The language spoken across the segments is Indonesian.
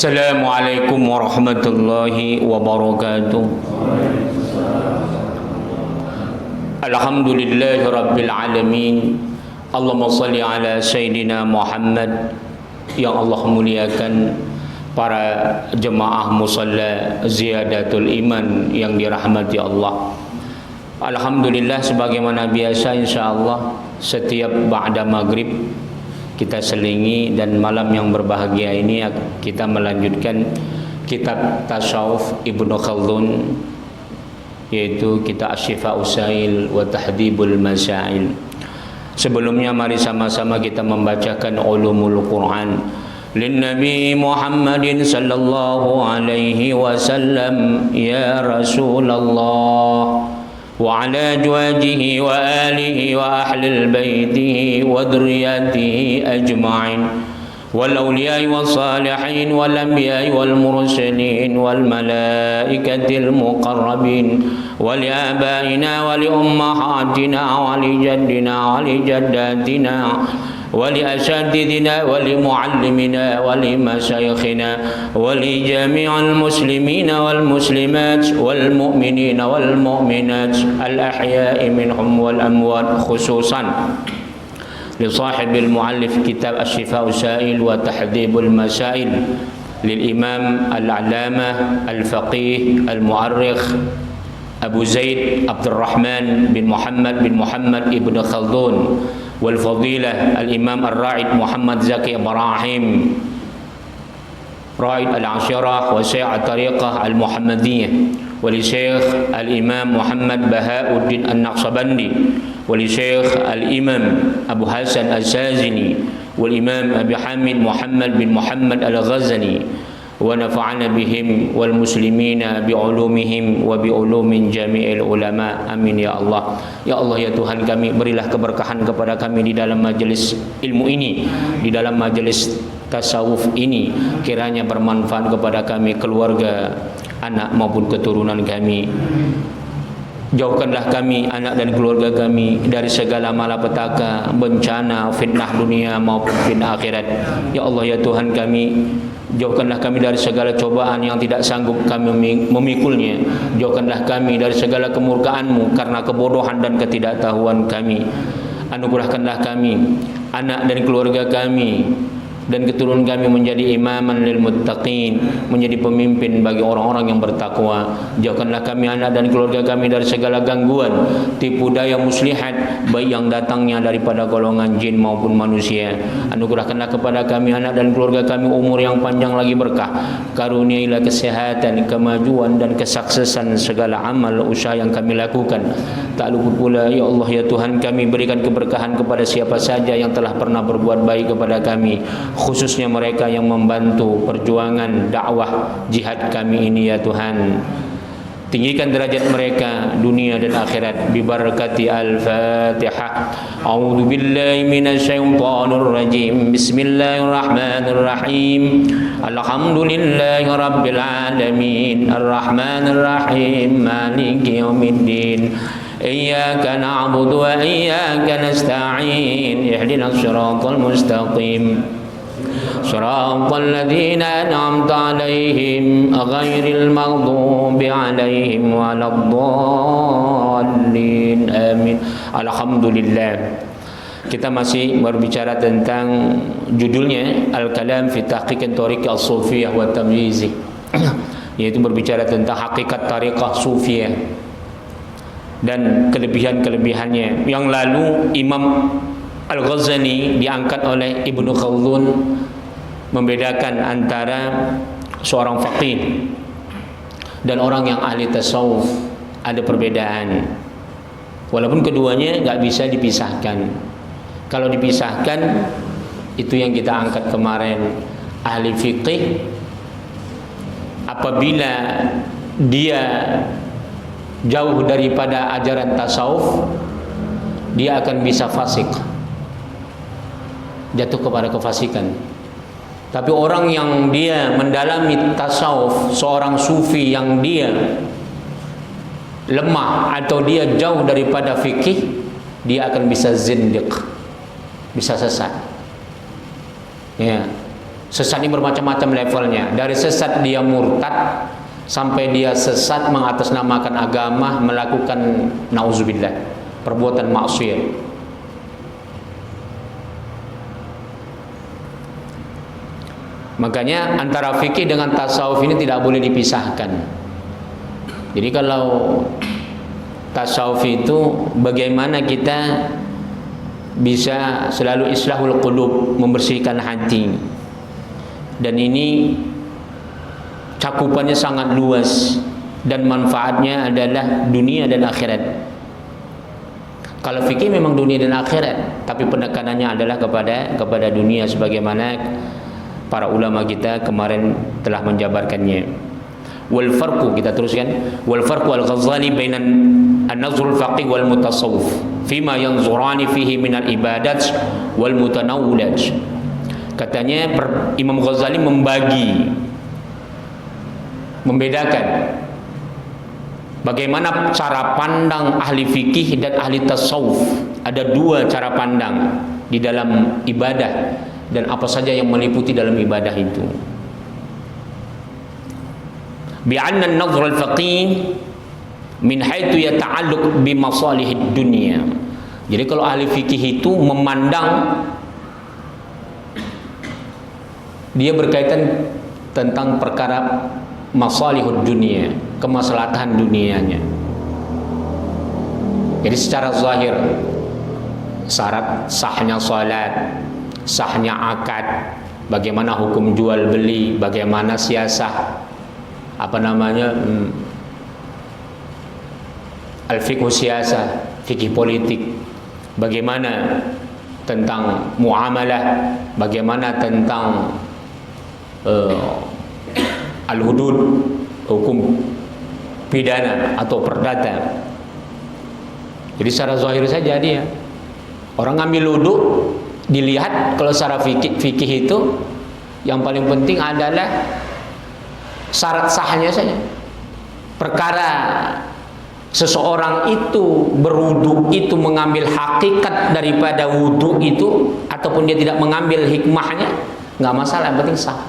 Assalamualaikum warahmatullahi wabarakatuh. Alhamdulillahi rabbil alamin. Allahumma salli ala Sayyidina Muhammad. Yang Allah muliakan para jemaah musalla ziyadatul iman yang dirahmati Allah. Alhamdulillah, sebagaimana biasa insyaallah setiap ba'da maghrib kita selingi, dan malam yang berbahagia ini kita melanjutkan kitab tasawuf Ibnu Khaldun, yaitu kitab Asy-Syifa'us Sa'il wa Tahdhibul Masail. Sebelumnya mari sama-sama kita membacakan ulumul Quran. Lin Nabi Muhammadin sallallahu alaihi wasallam, ya Rasulullah, wa ala azwajihi wa alihi wa ahlil baitihi wa dhurriyyatihi ajma'in, wal awliya'i was salihin wal anbiya'i wal mursalin wal malaikatil muqarrabin, wa li abaina wa li ummahatina wa li jaddina wa li jaddatina ولأساتذتنا ولمعلمنا ولمشايخنا ولجميع المسلمين والمسلمات والمؤمنين والمؤمنات الأحياء منهم والأموات، خصوصا لصاحب المؤلف كتاب الشفاء السائل وتحذيب المسائل للإمام العلامة الفقيه المؤرخ أبو زيد عبد الرحمن بن محمد ابن خلدون، والفضيلة الإمام الرائد محمد زكي إبراهيم رائد العشيرة وشيخ الطريقة المحمدية، ولشيخ الإمام محمد بهاء الدين النقشبندي، ولشيخ الإمام أبو حسن الشاذلي، والإمام أبي حامد محمد بن محمد الغزني، ونفعنا بهم والmuslimin bi'ulumihim wa bi'ulumin jami'il ulama, amin ya Allah. Ya Allah, ya Tuhan kami, berilah keberkahan kepada kami di dalam majelis ilmu ini, di dalam majelis tasawuf ini, kiranya bermanfaat kepada kami, keluarga, anak maupun keturunan kami. Jauhkanlah kami, anak dan keluarga kami, dari segala malapetaka, bencana, fitnah dunia maupun fitnah akhirat. Ya Allah, ya Tuhan kami, jauhkanlah kami dari segala cobaan yang tidak sanggup kami memikulnya. Jauhkanlah kami dari segala kemurkaan-Mu karena kebodohan dan ketidaktahuan kami. Anugerahkanlah kami, anak dan keluarga kami dan keturunan kami menjadi imaman lil muttaqin, menjadi pemimpin bagi orang-orang yang bertakwa. Jauhkanlah kami, anak dan keluarga kami, dari segala gangguan, tipu daya muslihat, baik yang datangnya daripada golongan jin maupun manusia. Anugerahkanlah kepada kami, anak dan keluarga kami, umur yang panjang lagi berkah. Karuniailah kesehatan, kemajuan dan kesuksesan segala amal usaha yang kami lakukan. Tak luput pula, ya Allah, ya Tuhan kami, berikan keberkahan kepada siapa saja yang telah pernah berbuat baik kepada kami, khususnya mereka yang membantu perjuangan dakwah jihad kami ini, ya Tuhan. Tinggikan derajat mereka dunia dan akhirat bi barakati al-Fatihah. A'udzu billahi minasyaitonir rajim. Bismillahirrahmanirrahim. Alhamdulillahi rabbil alamin. Arrahmanir rahim. Maliki yaumiddin. Iyyaka na'budu wa iyyaka nasta'in. Ihdinas siratal mustaqim. Shiratal ladzina an'amta 'alaihim ghairil maghdubi 'alaihim waladdallin. Amin. Alhamdulillah. Kita masih berbicara tentang judulnya Al-Kalam fi Tahqiq Thariq As-Sufiyah wa Tamyiz, yaitu berbicara tentang hakikat tariqah Sufiyah dan kelebihan-kelebihannya. Yang lalu Imam Al-Ghazali diangkat oleh Ibnu Khaldun membedakan antara seorang faqih dan orang yang ahli tasawuf. Ada perbedaan, walaupun keduanya nggak bisa dipisahkan. Kalau dipisahkan, itu yang kita angkat kemarin. Ahli fiqih apabila dia jauh daripada ajaran tasawuf, dia akan bisa fasik, jatuh kepada kefasikan. Tapi orang yang dia mendalami tasawuf, seorang sufi yang dia lemah atau dia jauh daripada fikih, dia akan bisa zindiq, bisa sesat. Ya. Sesat ini bermacam-macam levelnya. Dari sesat dia murtad sampai dia sesat mengatasnamakan agama, melakukan nauzubillah perbuatan maksiat. Makanya antara fikih dengan tasawuf ini tidak boleh dipisahkan. Jadi kalau tasawuf itu bagaimana kita bisa selalu islahul qulub, membersihkan hati. Dan ini cakupannya sangat luas dan manfaatnya adalah dunia dan akhirat. Kalau fikih memang dunia dan akhirat, tapi penekanannya adalah kepada dunia sebagaimana para ulama kita kemarin telah menjabarkannya. Wal farqu, kita teruskan, wal farqu al-Ghazali bainan an-nazrul faqih wal mutasawwif fima yanzurani fihi min al-ibadat wal mutanawwilat. Katanya Imam Ghazali membedakan bagaimana cara pandang ahli fikih dan ahli tasawuf. Ada dua cara pandang di dalam ibadah dan apa saja yang meliputi dalam ibadah itu. Bi'anna an-nazr al-faqih min haitsu yata'alluq bi masalihid dunya. Jadi kalau ahli fikih itu memandang, dia berkaitan tentang perkara masalihud dunia, kemaslahatan dunianya. Jadi secara zahir, syarat sahnya salat, sahnya akad, bagaimana hukum jual beli, bagaimana siasah, al-fiqh siasah, fikih politik, bagaimana tentang muamalah, bagaimana tentang al-hudud, hukum pidana atau perdata. Jadi secara zahir saja dia, orang ngambil wudu, dilihat kalau secara fikih itu yang paling penting adalah syarat sahnya saja. Perkara seseorang itu berwudu itu mengambil hakikat daripada wudu itu ataupun dia tidak mengambil hikmahnya, nggak masalah, yang penting sah.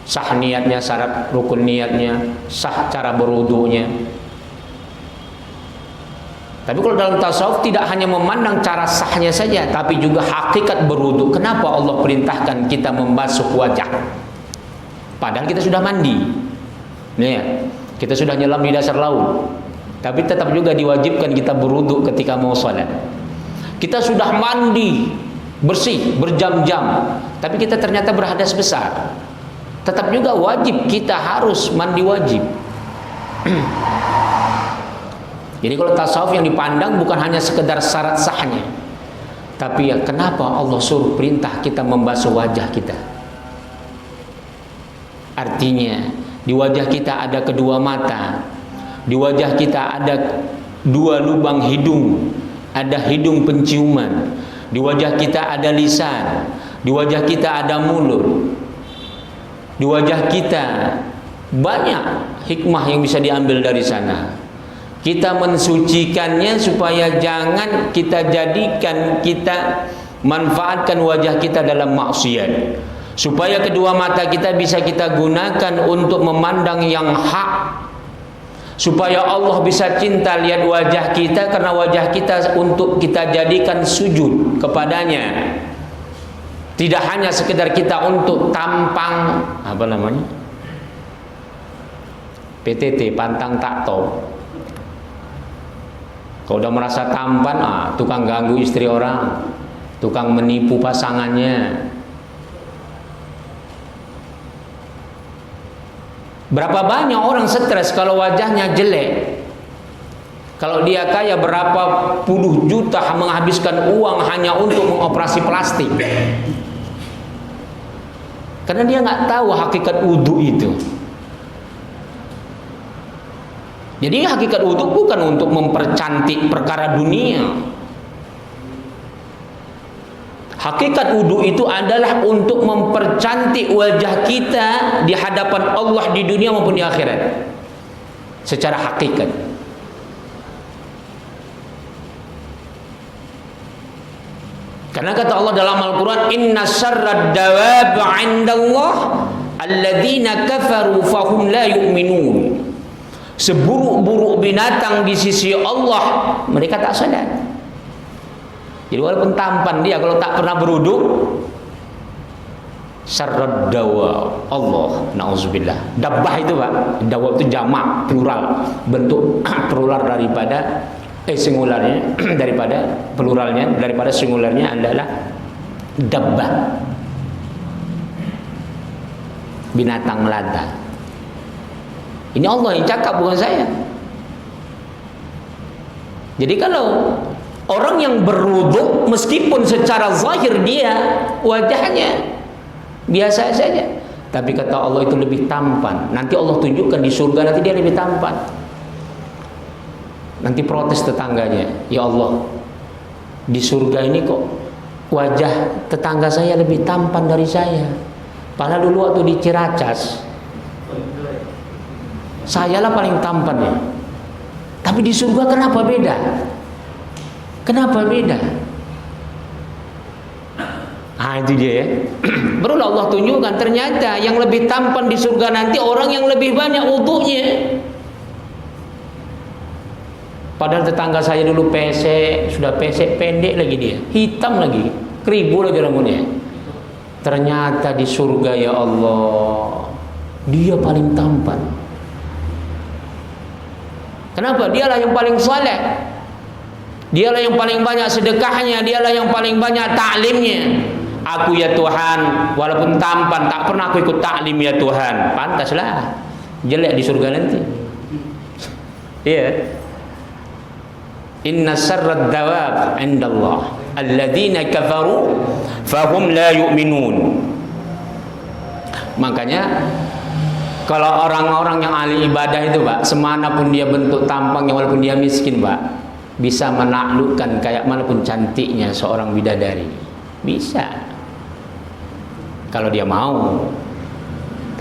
Sah niatnya, syarat rukun niatnya, sah cara berwudunya. Tapi kalau dalam tasawuf tidak hanya memandang cara sahnya saja, tapi juga hakikat berwudu. Kenapa Allah perintahkan kita membasuh wajah? Padahal kita sudah mandi. Nih ya, kita sudah nyelam di dasar laut, tapi tetap juga diwajibkan kita berwudu ketika mau sholat. Kita sudah mandi bersih berjam-jam, tapi kita ternyata berhadas besar, tetap juga wajib kita harus mandi wajib. Jadi kalau tasawuf yang dipandang bukan hanya sekedar syarat sahnya, tapi ya kenapa Allah suruh perintah kita membasuh wajah kita? Artinya di wajah kita ada kedua mata, di wajah kita ada dua lubang hidung, ada hidung penciuman, di wajah kita ada lisan, di wajah kita ada mulut, di wajah kita banyak hikmah yang bisa diambil dari sana. Kita mensucikannya supaya jangan kita jadikan, kita manfaatkan wajah kita dalam maksiat, supaya kedua mata kita bisa kita gunakan untuk memandang yang hak, supaya Allah bisa cinta lihat wajah kita, karena wajah kita untuk kita jadikan sujud kepadanya, tidak hanya sekedar kita untuk tampang PTT, pantang takto. Kalau udah merasa tampan, tukang ganggu istri orang, tukang menipu pasangannya. Berapa banyak orang stres kalau wajahnya jelek. Kalau dia kaya berapa puluh juta menghabiskan uang hanya untuk mengoperasi plastik, karena dia nggak tahu hakikat wudu itu. Jadi hakikat wudu bukan untuk mempercantik perkara dunia. Hakikat wudu itu adalah untuk mempercantik wajah kita di hadapan Allah di dunia maupun di akhirat. Secara hakikat. Karena kata Allah dalam Al-Quran, inna syarrad dawab 'indallah alladzina kafaru fahum la yu'minun. Seburuk-buruk binatang di sisi Allah, mereka tak sadar. Jadi walaupun tampan dia, kalau tak pernah beruduk, syarrad dawab Allah, na'udzubillah. Dabbah itu Pak, dawab itu jamak, plural, bentuk plural daripada singularnya daripada pluralnya, daripada singularnya adalah dabbah, binatang melata. Ini Allah yang cakap, bukan saya. Jadi kalau orang yang berwudhu, meskipun secara zahir dia wajahnya biasa saja, tapi kata Allah itu lebih tampan. Nanti Allah tunjukkan di surga, nanti dia lebih tampan. Nanti protes tetangganya, ya Allah, di surga ini kok wajah tetangga saya lebih tampan dari saya. Padahal dulu waktu di Ciracas, saya lah paling tampan ya. Tapi di surga kenapa beda? Kenapa beda? Ah, itu dia ya. Barulah Allah tunjukkan, ternyata yang lebih tampan di surga nanti orang yang lebih banyak wudunya. Padahal tetangga saya dulu pesek, sudah pesek pendek lagi dia, hitam lagi, keribu lagi rambutnya. Ternyata di surga ya Allah, dia paling tampan. Kenapa? Dialah yang paling saleh. Dialah yang paling banyak sedekahnya, dialah yang paling banyak taklimnya. Aku ya Tuhan, walaupun tampan tak pernah aku ikut taklim ya Tuhan. Pantaslah jelek di surga nanti. Iya. Yeah. Inna syarrad dawab 'indallah alladzina kafaru fahum la yu'minun. Makanya kalau orang-orang yang ahli ibadah itu Pak, semanapun dia bentuk tampangnya, walaupun dia miskin Pak, bisa menaklukkan kayak manapun cantiknya seorang bidadari. Bisa, kalau dia mau.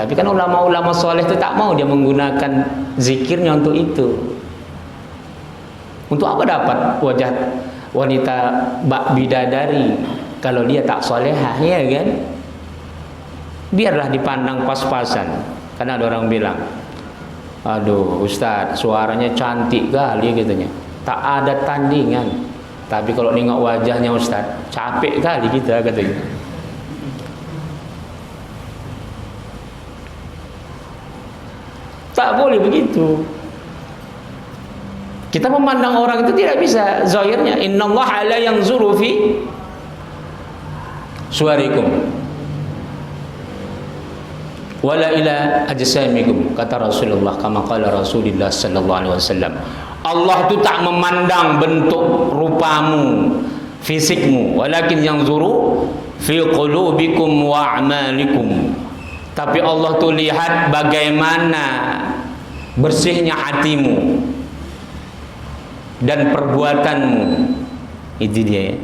Tapi kan ulama-ulama soleh itu tak mau dia menggunakan zikirnya untuk itu. Untuk apa dapat wajah wanita bak bidadari kalau dia tak solehah, ya kan? Biarlah dipandang pas-pasan. Karena ada orang bilang, aduh Ustaz, suaranya cantik kali katanya, tak ada tandingan. Tapi kalau nengok wajahnya Ustaz, capek kali kita katanya. Tak boleh begitu. Kita memandang orang itu tidak bisa zahirnya. Innallaha la yanzuru fi suwarikum wala ila ajsamikum, kata Rasulullah, kama qala Rasulullah sallallahu alaihi wasallam. Allah itu tak memandang bentuk rupamu, fisikmu, walakin yanzuru fi qulubikum wa a'malikum. Tapi Allah tuh lihat bagaimana bersihnya hatimu dan perbuatanmu. Itu dia ya.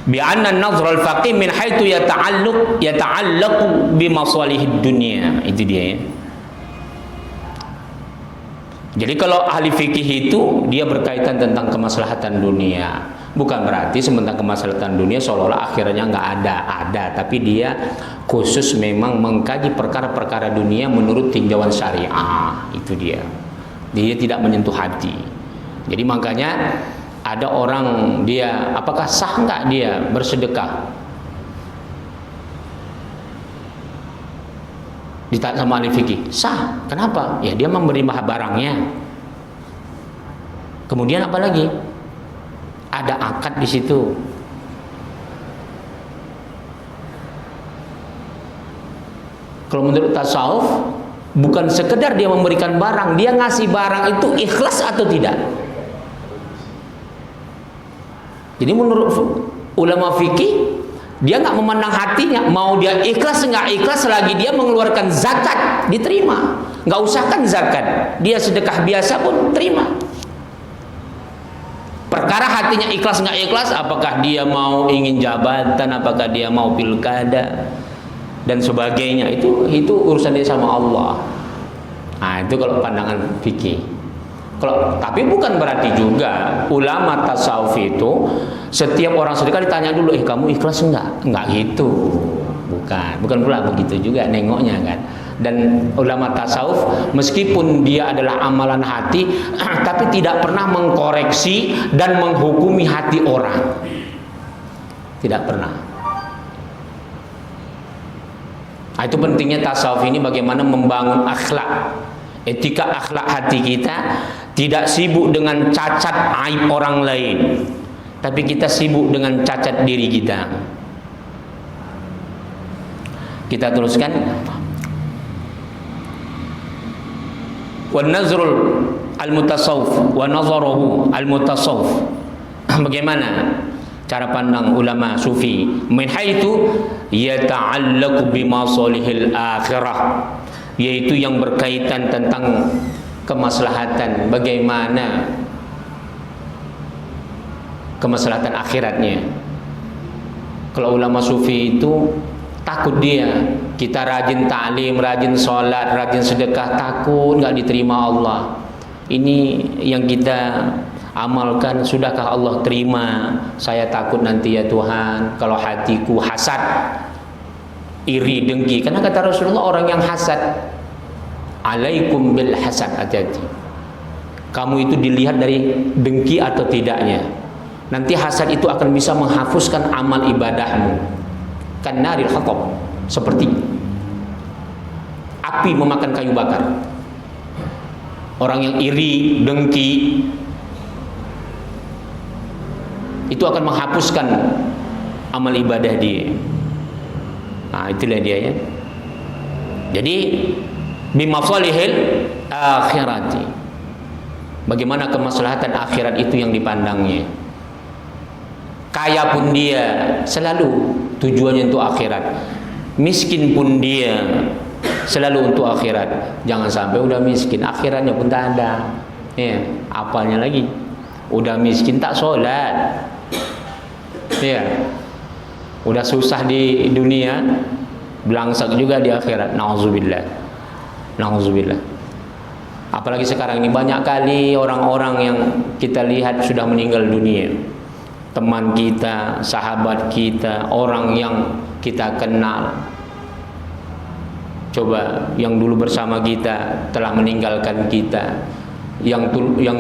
Bi anna an-nazr al-faqih min haitsu yata'allaqu bi masalihid dunya. Itu dia ya. Jadi kalau ahli fikih itu dia berkaitan tentang kemaslahatan dunia. Bukan berarti tentang kemaslahatan dunia seolah-olah akhirnya nggak ada, tapi dia khusus memang mengkaji perkara-perkara dunia menurut tinjauan syariah. Itu dia. Dia tidak menyentuh hati. Jadi makanya ada orang dia, apakah sah nggak dia bersedekah? Ditanya sama ahli fikih, sah. Kenapa? Ya dia memberi barangnya. Kemudian apa lagi? Ada akad di situ. Kalau menurut tasawuf, bukan sekedar dia memberikan barang, dia ngasih barang itu ikhlas atau tidak. Jadi menurut ulama fikih, dia nggak memandang hatinya, mau dia ikhlas nggak ikhlas, lagi dia mengeluarkan zakat diterima. Nggak usahkan zakat, dia sedekah biasa pun terima. Perkara hatinya ikhlas nggak ikhlas, apakah dia mau ingin jabatan, apakah dia mau pilkada dan sebagainya, itu urusan dia sama Allah. Nah itu kalau pandangan fikih. Tapi bukan berarti juga ulama tasawuf itu setiap orang sedekah ditanya dulu, kamu ikhlas enggak? Enggak gitu. Bukan pula begitu juga nengoknya kan. Dan ulama tasawuf meskipun dia adalah amalan hati tapi tidak pernah mengkoreksi dan menghukumi hati orang. Tidak pernah. Nah, itu pentingnya tasawuf ini, bagaimana membangun akhlak, etika akhlak hati kita. Tidak sibuk dengan cacat aib orang lain, tapi kita sibuk dengan cacat diri kita. Kita teruskan. Wan nazrul al-mutasawwif wa nazaruhu al-mutasawwif. Bagaimana cara pandang ulama sufi? Min haitsu yata'allaqu bi masalihil akhirah, yaitu yang berkaitan tentang kemaslahatan, bagaimana kemaslahatan akhiratnya. Kalau ulama sufi itu takut dia, kita rajin ta'lim, rajin sholat, rajin sedekah, takut nggak diterima Allah. Ini yang kita amalkan, sudahkah Allah terima? Saya takut nanti ya Tuhan kalau hatiku hasad, iri, dengki. Karena kata Rasulullah, orang yang hasad, alaikum bil hasad, hati-hati. Kamu itu dilihat dari dengki atau tidaknya. Nanti hasad itu akan bisa menghapuskan amal ibadahmu. Kan naril hatab, seperti api memakan kayu bakar. Orang yang iri, dengki, itu akan menghapuskan amal ibadah dia. Nah, itulah dia ya. Jadi bimasalihil akhirati, bagaimana kemaslahatan akhirat itu yang dipandangnya. Kaya pun dia selalu tujuannya untuk akhirat, miskin pun dia selalu untuk akhirat. Jangan sampai udah miskin akhiratnya pun tak ada, ya, apalnya lagi udah miskin tak sholat, ya, udah susah di dunia, belangsak juga di akhirat. Nauzubillah. Apalagi sekarang ini banyak kali orang-orang yang kita lihat sudah meninggal dunia. Teman kita, sahabat kita, orang yang kita kenal. Coba, yang dulu bersama kita telah meninggalkan kita, yang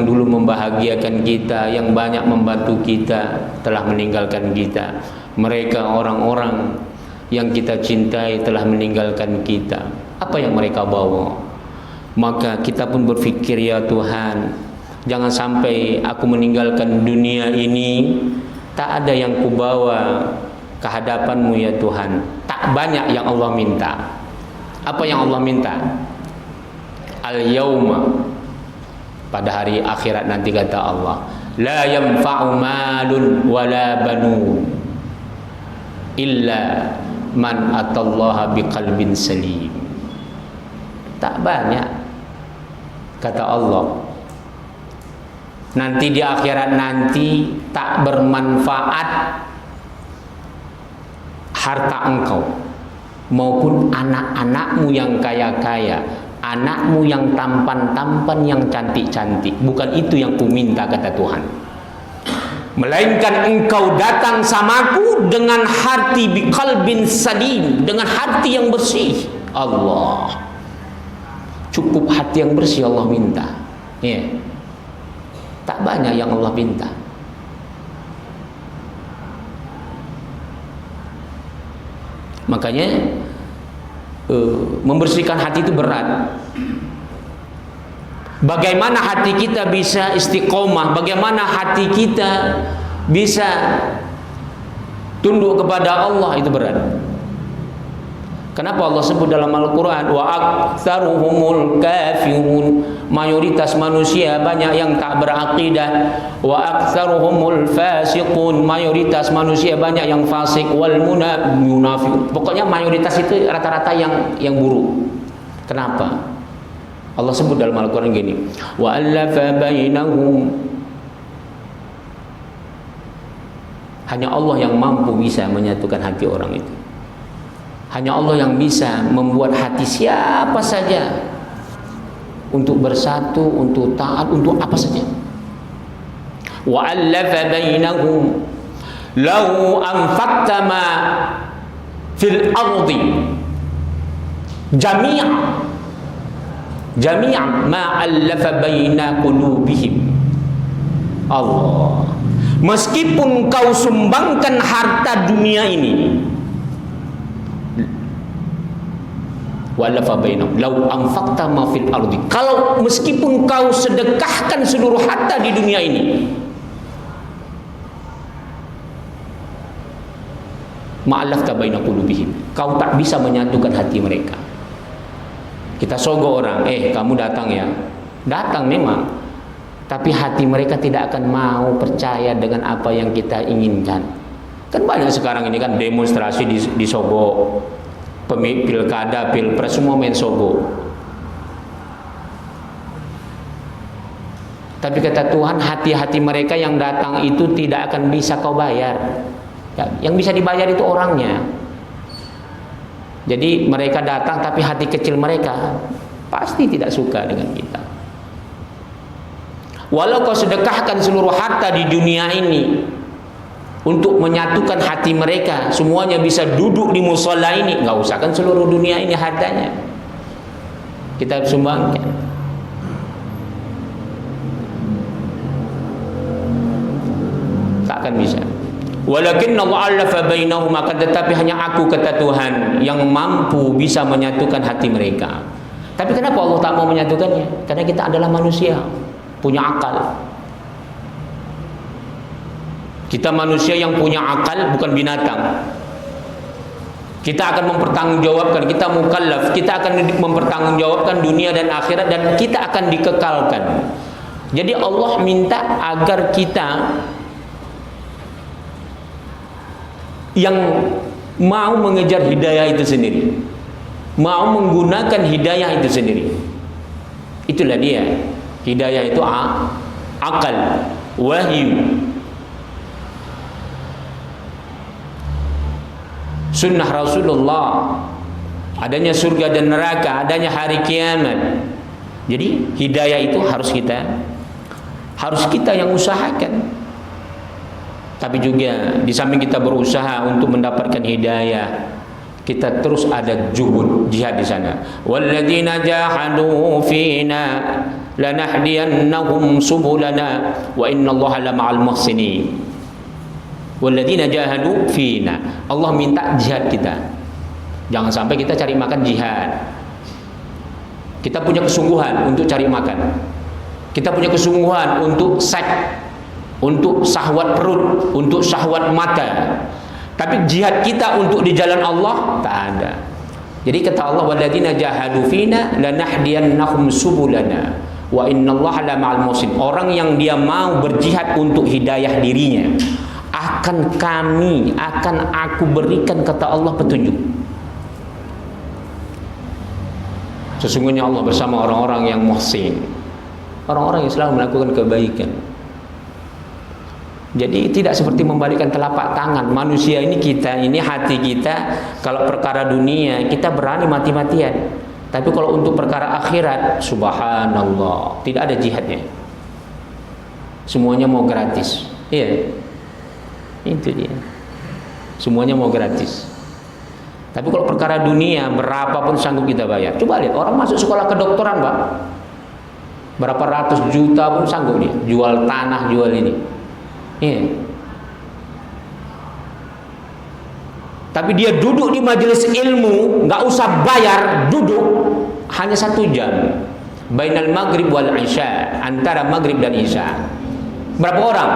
dulu membahagiakan kita, yang banyak membantu kita telah meninggalkan kita. Mereka orang-orang yang kita cintai telah meninggalkan kita. Apa yang mereka bawa? Maka kita pun berpikir, ya Tuhan, jangan sampai aku meninggalkan dunia ini tak ada yang kubawa ke hadapan-Mu ya Tuhan. Tak banyak yang Allah minta. Apa yang Allah minta? Al-yauma, pada hari akhirat nanti kata Allah, la yanfa'u malun wala banun illa man atallaha biqalbin salim. Tak banyak, kata Allah, nanti di akhirat nanti tak bermanfaat harta engkau maupun anak-anakmu yang kaya-kaya, anakmu yang tampan-tampan, yang cantik-cantik. Bukan itu yang ku minta, kata Tuhan. Melainkan engkau datang samaku dengan hati biqalbin salim, dengan hati yang bersih. Allah, cukup hati yang bersih Allah minta. Ya. Tak banyak yang Allah minta. Makanya membersihkan hati itu berat. Bagaimana hati kita bisa istiqomah, bagaimana hati kita bisa tunduk kepada Allah, itu berat. Kenapa Allah sebut dalam Al-Quran, wa aktsaruhumul kafirun, mayoritas manusia banyak yang tak berakidah, wa aktsaruhumul fasiqun, mayoritas manusia banyak yang fasik, wal munafiqun, pokoknya mayoritas itu rata-rata yang buruk. Kenapa? Allah sebut dalam Al-Quran gini, wa allafa bainahum, hanya Allah yang mampu bisa menyatukan hati orang itu. Hanya Allah yang bisa membuat hati siapa saja untuk bersatu, untuk taat, untuk apa saja. Wa allafa bainahum law anfaqta ma fil ardi jami'an ma allafa baina qulubihim. Allah, meskipun kau sumbangkan harta dunia ini, walafa bainahum law anfaqta ma fil ardi, kalau meskipun kau sedekahkan seluruh harta di dunia ini, ma'allafta baina qulubihim, kau tak bisa menyatukan hati mereka. Kita sogok orang, kamu datang ya, datang memang, tapi hati mereka tidak akan mau percaya dengan apa yang kita inginkan. Kan banyak sekarang ini kan demonstrasi di sogok, pilkada, pilpres, semua main sogok. Tapi kata Tuhan, hati-hati mereka yang datang itu tidak akan bisa kau bayar. Yang bisa dibayar itu orangnya. Jadi mereka datang tapi hati kecil mereka pasti tidak suka dengan kita. Walau kau sedekahkan seluruh harta di dunia ini untuk menyatukan hati mereka, semuanya bisa duduk di musola ini, nggak usah kan seluruh dunia ini hartanya kita sumbangkan. Tak akan bisa. Walakinna allafa bainahum, akan tetapi hanya aku, kata Tuhan, yang mampu bisa menyatukan hati mereka. Tapi kenapa Allah tak mau menyatukannya? Karena kita adalah manusia, punya akal. Kita manusia yang punya akal, bukan binatang. Kita akan mempertanggungjawabkan, kita mukallaf, kita akan mempertanggungjawabkan dunia dan akhirat, dan kita akan dikekalkan. Jadi Allah minta agar kita yang mau mengejar hidayah itu sendiri, mau menggunakan hidayah itu sendiri. Itulah dia. Hidayah itu akal, wahyu, sunnah Rasulullah, adanya surga dan neraka, adanya hari kiamat. Jadi hidayah itu harus kita yang usahakan. Tapi juga di samping kita berusaha untuk mendapatkan hidayah, kita terus ada juhud, jihad di sana. Walladzina jahadu fina lanahdiyannahum subulana wa innallaha lama'al muhsinin. Walladzina jahadu fina, Allah minta jihad kita. Jangan sampai kita cari makan jihad. Kita punya kesungguhan untuk cari makan. Kita punya kesungguhan untuk seks, untuk syahwat perut, untuk syahwat mata. Tapi jihad kita untuk di jalan Allah tak ada. Jadi kata Allah, walladzina jahadu fina lanahdiyannahum subulana wa innallaha lama'al muhsin. Orang yang dia mau berjihad untuk hidayah dirinya, akan aku berikan, kata Allah, petunjuk. Sesungguhnya Allah bersama orang-orang yang muhsin, orang-orang yang selalu melakukan kebaikan. Jadi tidak seperti membalikkan telapak tangan. Manusia ini, kita ini, hati kita, kalau perkara dunia kita berani mati-matian. Tapi kalau untuk perkara akhirat, subhanallah, tidak ada jihadnya. Semuanya mau gratis. Iya, itu dia. Semuanya mau gratis. Tapi kalau perkara dunia, berapapun sanggup kita bayar. Coba lihat orang masuk sekolah kedokteran, Pak, berapa ratus juta pun sanggup dia jual tanah, jual ini. Iya. Tapi dia duduk di majelis ilmu, nggak usah bayar, duduk hanya 1 jam. Bainal maghrib wal isya, antara maghrib dan isya. Berapa orang?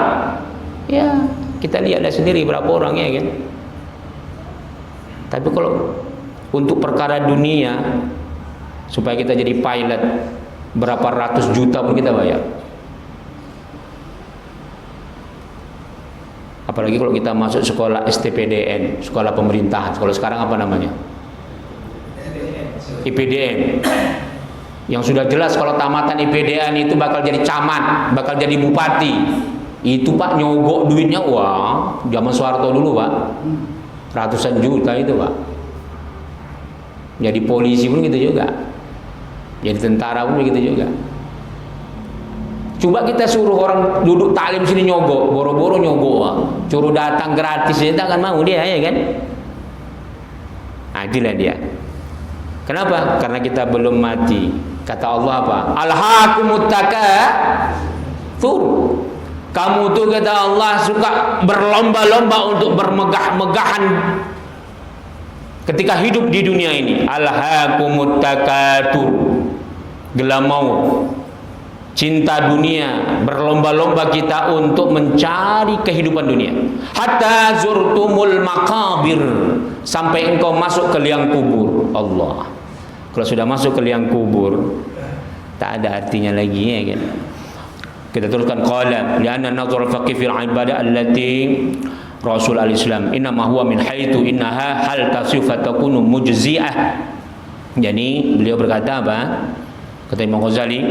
Ya, kita lihatlah sendiri berapa orang, ya kan. Tapi kalau untuk perkara dunia, supaya kita jadi pilot, berapa ratus juta pun kita bayar. Apalagi kalau kita masuk sekolah STPDN, sekolah pemerintahan, sekolah sekarang apa namanya? IPDN. Yang sudah jelas kalau tamatan IPDN itu bakal jadi camat, bakal jadi bupati. Itu Pak, nyogok duitnya, wah, zaman Soeharto dulu Pak, ratusan juta itu Pak. Jadi polisi pun gitu juga. Jadi tentara pun begitu juga. Coba kita suruh orang duduk taklim sini nyogok, boro-boro nyogok, suruh datang gratis, dia tak akan mau dia, ya kan? Nah, itulah dia. Kenapa? Karena kita belum mati. Kata Allah apa? Alhaakumut takatsur. Kamu tuh kata Allah suka berlomba-lomba untuk bermegah-megahan ketika hidup di dunia ini. Alhaakumut takatsur. Gelamau, cinta dunia, berlomba-lomba kita untuk mencari kehidupan dunia. Hatta zurtumul maqabir, sampai engkau masuk ke liang kubur. Allah. Kalau sudah masuk ke liang kubur, tak ada artinya lagi, ya kan? Kita teruskan qala li'anna nazar faqih fil ibadah allati Rasul al-Islam innama huwa min haitsu innaha hal tasifa takunu mujzi'ah. Jadi beliau berkata apa? Kata Imam Ghazali,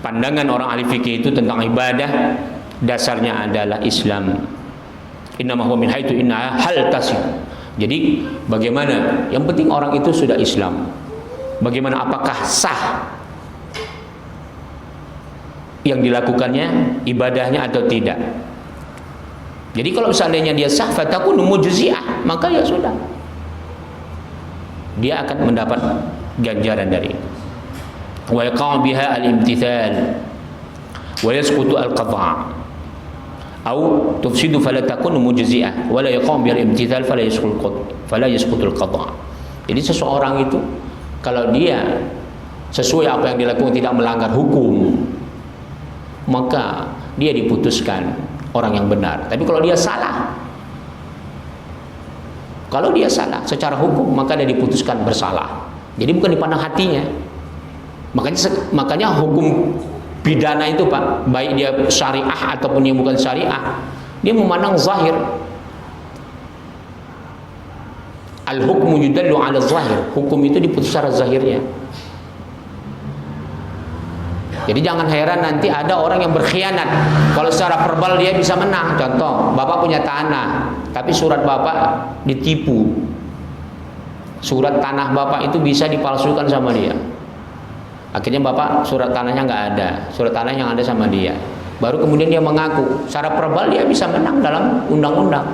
pandangan orang ahli fikih itu tentang ibadah dasarnya adalah Islam. Innama huwa min haitsu innaha hal tasih. Jadi bagaimana? Yang penting orang itu sudah Islam. Bagaimana, apakah sah yang dilakukannya, ibadahnya atau tidak? Jadi kalau seandainya dia sah fatakunu mujzi'ah, maka ya sudah, dia akan mendapat ganjaran dari itu. Wa yaqa'u biha al-imtithal wa yasqutu al-qata' atau tufsidu fala takunu mujzi'ah wa la yaqa'u biha al-imtithal fala yasqutu al-qata'. Jadi seseorang itu kalau dia sesuai apa yang dilakukan, tidak melanggar hukum, maka dia diputuskan orang yang benar. Tapi kalau dia salah, secara hukum, maka dia diputuskan bersalah. Jadi bukan dipandang hatinya. Makanya hukum pidana itu Pak, baik dia syariah ataupun yang bukan syariah, dia memandang zahir. Al-hukmu yudallu ala zahir. Hukum itu diputus secara zahirnya. Jadi jangan heran nanti ada orang yang berkhianat. Kalau secara verbal dia bisa menang. Contoh, Bapak punya tanah, tapi surat Bapak ditipu. Surat tanah Bapak itu bisa dipalsukan sama dia. Akhirnya Bapak surat tanahnya nggak ada, surat tanah yang ada sama dia. Baru kemudian dia mengaku, secara verbal dia bisa menang dalam undang-undang.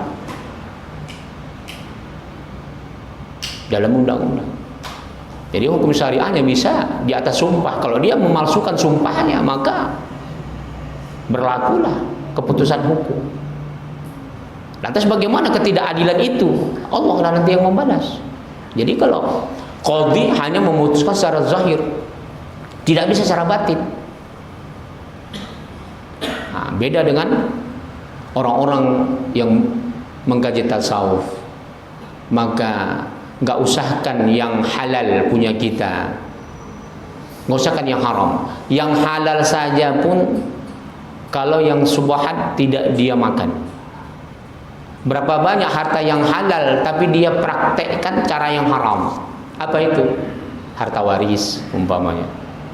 Jadi hukum syariahnya bisa di atas sumpah. Kalau dia memalsukan sumpahnya, maka berlakulah keputusan hukum. Lantas bagaimana ketidakadilan itu? Allah lah nanti yang membalas. Jadi kalau qadhi hanya memutuskan secara zahir, tidak bisa secara batin. Nah, beda dengan orang-orang yang mengkaji tasawuf. Maka nggak usahkan yang halal punya kita, nggak usahkan yang haram. Yang halal saja pun kalau yang subhat tidak dia makan. Berapa banyak harta yang halal tapi dia praktekkan cara yang haram. Apa itu? Harta waris umpamanya.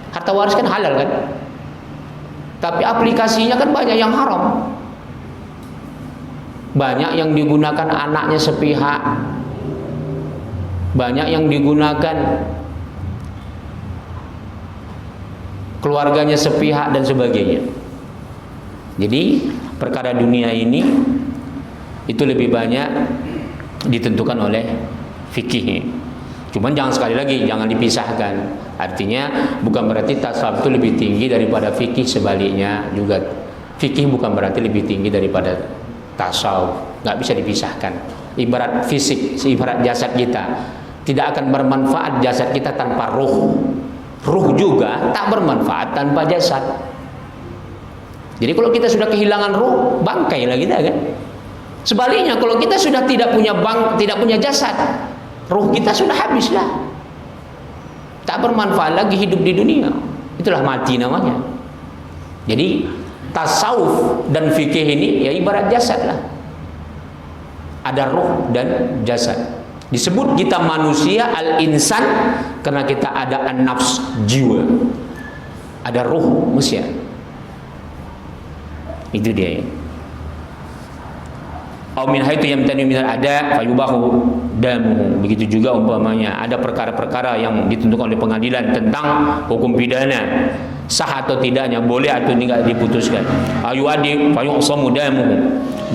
Harta waris kan halal kan, tapi aplikasinya kan banyak yang haram. Banyak yang digunakan anaknya sepihak, banyak yang digunakan keluarganya sepihak dan sebagainya. Jadi perkara dunia ini itu lebih banyak ditentukan oleh fikih. Cuman jangan, sekali lagi jangan dipisahkan. Artinya bukan berarti tasawuf itu lebih tinggi daripada fikih, sebaliknya juga fikih bukan berarti lebih tinggi daripada tasawuf. Nggak bisa dipisahkan. Ibarat fisik, ibarat jasad kita, tidak akan bermanfaat jasad kita tanpa ruh. Ruh juga tak bermanfaat tanpa jasad. Jadi kalau kita sudah kehilangan ruh, bangkai lah kita kan. Sebaliknya kalau kita sudah tidak punya jasad, ruh kita sudah habislah, tak bermanfaat lagi hidup di dunia. Itulah mati namanya. Jadi tasawuf dan fikih ini ya ibarat jasad lah. Ada ruh dan jasad. Disebut kita manusia al-insan karena kita ada an-nafs, jiwa. Ada ruh manusia. Itu dia ya. Au min haitsu yamtani minal ada fayubahu damu. Begitu juga umpamanya ada perkara-perkara yang ditentukan oleh pengadilan tentang hukum pidana, sah atau tidaknya, boleh atau tidak diputuskan. Ayu adi fayusamu damu.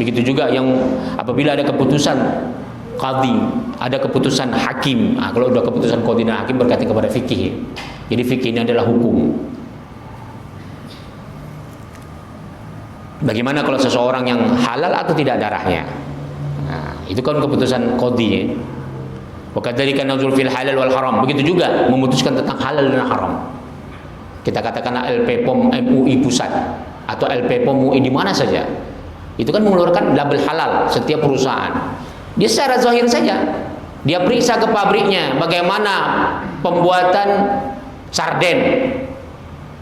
Begitu juga yang apabila ada keputusan qadhi, ada keputusan hakim. Kalau sudah keputusan qadhi dan hakim berkaitan kepada fikih. Jadi fikih ini adalah hukum. Bagaimana kalau seseorang yang halal atau tidak darahnya? Nah, itu kan keputusan qadhi ya. Wa kadzalika nazul fil halal wal haram. Begitu juga memutuskan tentang halal dan haram. Kita katakan LP POM MUI pusat atau LP POM MUI di mana saja. Itu kan mengeluarkan label halal setiap perusahaan. Dia secara zahir saja. Dia periksa ke pabriknya bagaimana pembuatan sarden.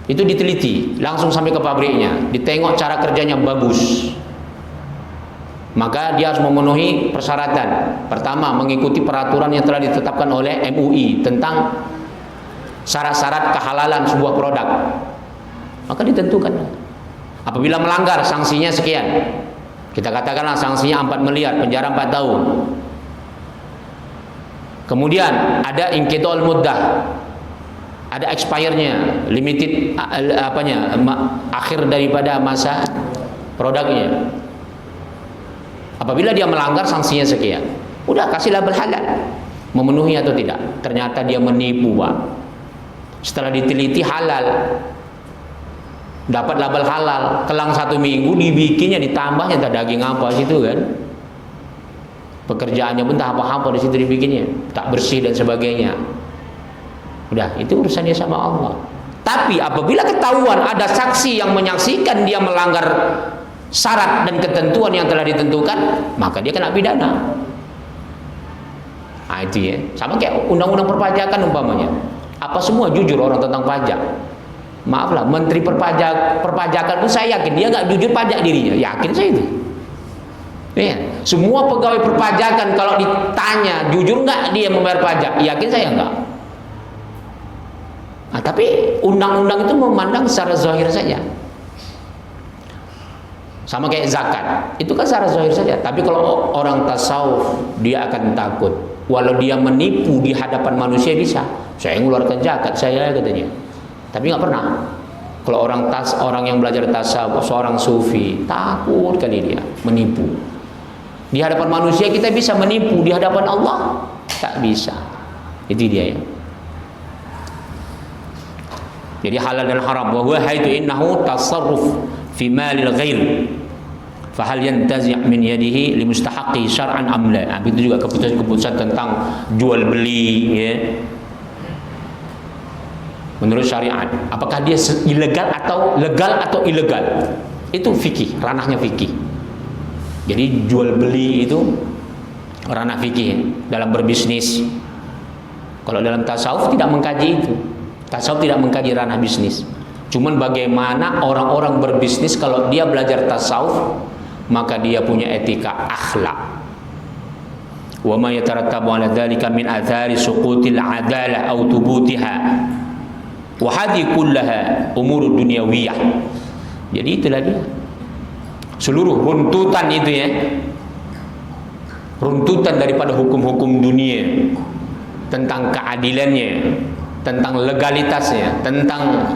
Itu diteliti, langsung sampai ke pabriknya, ditengok cara kerjanya bagus. Maka dia harus memenuhi persyaratan. Pertama, mengikuti peraturan yang telah ditetapkan oleh MUI tentang syarat-syarat kehalalan sebuah produk. Maka ditentukan. Apabila melanggar, sanksinya sekian. Kita katakanlah sanksinya 4 miliar, penjara 4 tahun. Kemudian ada inqidha'ul muddah. Ada expire-nya, limited akhir daripada masa produknya. Apabila dia melanggar, sanksinya sekian. Udah kasih label halal. Memenuhi atau tidak? Ternyata dia menipu, Pak. Setelah diteliti halal, dapat label halal, kelang 1 minggu dibikinnya, ditambahnya entah daging apa situ kan. Pekerjaannya pun tak apa-apa di situ dibikinnya, tak bersih dan sebagainya. Udah, itu urusannya sama Allah. Tapi apabila ketahuan ada saksi yang menyaksikan dia melanggar syarat dan ketentuan yang telah ditentukan, maka dia kena pidana. Nah, itu ya. Sama kayak undang-undang perpajakan umpamanya. Apa semua jujur orang tentang pajak? Maaflah, menteri perpajakan itu saya yakin dia nggak jujur pajak dirinya. Yakin saya itu. Ya. Semua pegawai perpajakan kalau ditanya jujur nggak dia membayar pajak, yakin saya nggak. Nah, tapi undang-undang itu memandang secara zahir saja. Sama kayak zakat, itu kan secara zahir saja. Tapi kalau orang tasawuf, dia akan takut. Walau dia menipu di hadapan manusia bisa. Saya mengeluarkan zakat, saya katanya. Tapi nggak pernah. Kalau orang yang belajar tasawuf, seorang sufi, takut kali dia menipu. Di hadapan manusia kita bisa menipu, di hadapan Allah tak bisa. Itu dia ya. Jadi halal dan haram. Wa huwa haitu innahu tasarruf fi malil ghair. Fa hal yantazi' min yadihi li mustahaqqi syar'an am la. Itu juga keputusan-keputusan tentang jual beli ya. Menurut syariat, apakah dia ilegal atau legal atau ilegal? Itu fikih, ranahnya fikih. Jadi jual beli itu ranah fikih dalam berbisnis. Kalau dalam tasawuf tidak mengkaji itu. Tasawuf tidak mengkaji ranah bisnis. Cuman bagaimana orang-orang berbisnis kalau dia belajar tasawuf, maka dia punya etika akhlak. Wa ma yatarattabu 'ala dzalika min athari suqutil 'adalah aw thubutiha. Wa hadhi kullaha umur dunyawiyah. Jadi itulah dia. Seluruh runtutan itu ya. Runtutan daripada hukum-hukum dunia tentang keadilannya, tentang legalitasnya, tentang